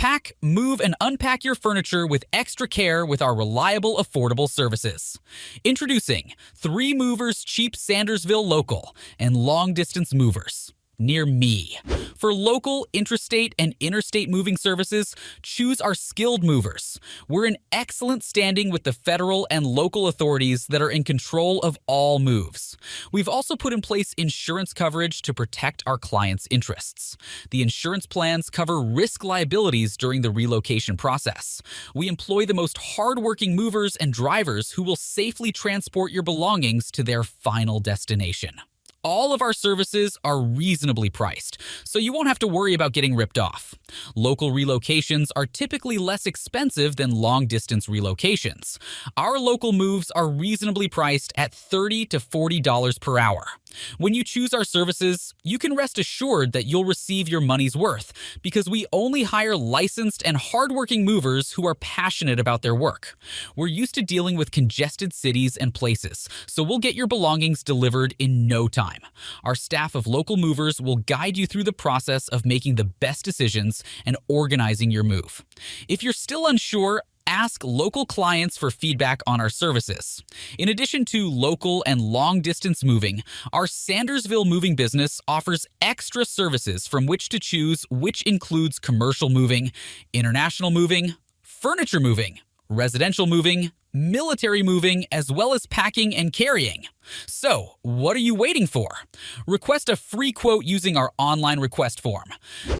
Pack, move, and unpack your furniture with extra care with our reliable, affordable services. Introducing 3 Movers Cheap Sandersville Local and Long Distance Movers. Near me. For local, intrastate, and interstate moving services, choose our skilled movers. We're in excellent standing with the federal and local authorities that are in control of all moves. We've also put in place insurance coverage to protect our clients' interests. The insurance plans cover risk liabilities during the relocation process. We employ the most hardworking movers and drivers who will safely transport your belongings to their final destination. All of our services are reasonably priced, so you won't have to worry about getting ripped off. Local relocations are typically less expensive than long-distance relocations. Our local moves are reasonably priced at $30 to $40 per hour. When you choose our services, you can rest assured that you'll receive your money's worth because we only hire licensed and hardworking movers who are passionate about their work. We're used to dealing with congested cities and places, so we'll get your belongings delivered in no time. Our staff of local movers will guide you through the process of making the best decisions and organizing your move. If you're still unsure, ask local clients for feedback on our services. In addition to local and long-distance moving, our Sandersville moving business offers extra services from which to choose, which includes commercial moving, international moving, furniture moving, residential moving, military moving, as well as packing and carrying. So, what are you waiting for? Request a free quote using our online request form.